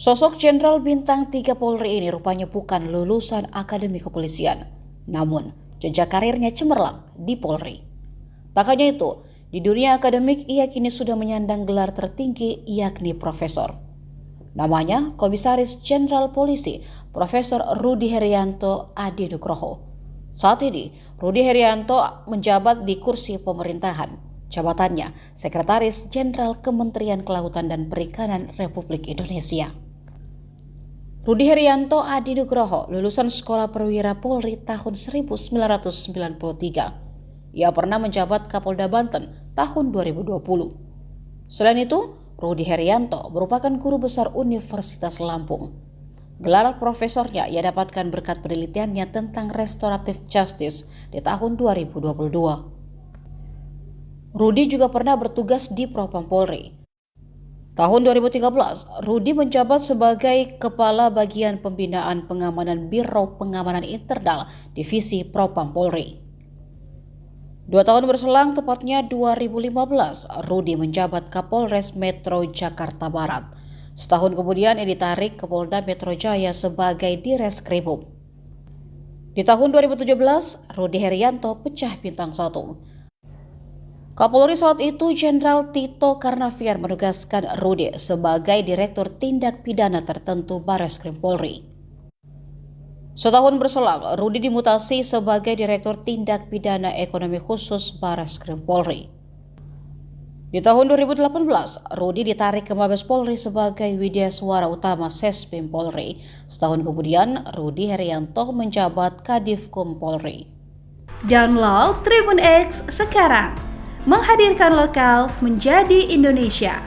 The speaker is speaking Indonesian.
Sosok Jenderal Bintang 3 Polri ini rupanya bukan lulusan Akademi Kepolisian, namun jejak karirnya cemerlang di Polri. Tak hanya itu, di dunia akademik ia kini sudah menyandang gelar tertinggi yakni profesor. Namanya Komisaris Jenderal Polisi Profesor Rudy Herianto Adinugroho. Saat ini, Rudy Herianto menjabat di kursi pemerintahan. Jabatannya Sekretaris Jenderal Kementerian Kelautan dan Perikanan Republik Indonesia. Rudy Herianto Adinugroho lulusan Sekolah Perwira Polri tahun 1993. Ia pernah menjabat Kapolda Banten tahun 2020. Selain itu, Rudy Herianto merupakan guru besar Universitas Lampung. Gelar profesornya ia dapatkan berkat penelitiannya tentang restoratif justice di tahun 2022. Rudy juga pernah bertugas di Propam Polri. Tahun 2013, Rudy menjabat sebagai Kepala Bagian Pembinaan Pengamanan Biro Pengamanan Internal Divisi Propam Polri. 2 tahun berselang, tepatnya 2015, Rudy menjabat Kapolres Metro Jakarta Barat. Setahun kemudian ia ditarik ke Polda Metro Jaya sebagai Direskrimum. Di tahun 2017, Rudy Herianto pecah bintang 1. Kapolri saat itu Jenderal Tito Karnavian menugaskan Rudy sebagai Direktur Tindak Pidana Tertentu Bareskrim Polri. Setahun berselang, Rudy dimutasi sebagai Direktur Tindak Pidana Ekonomi Khusus Bareskrim Polri. Di tahun 2018, Rudy ditarik ke Mabes Polri sebagai Widyaswara Utama Sespim Polri. Setahun kemudian, Rudy Herianto menjabat Kadifkum Polri. Download Tribun X sekarang, menghadirkan lokal menjadi Indonesia.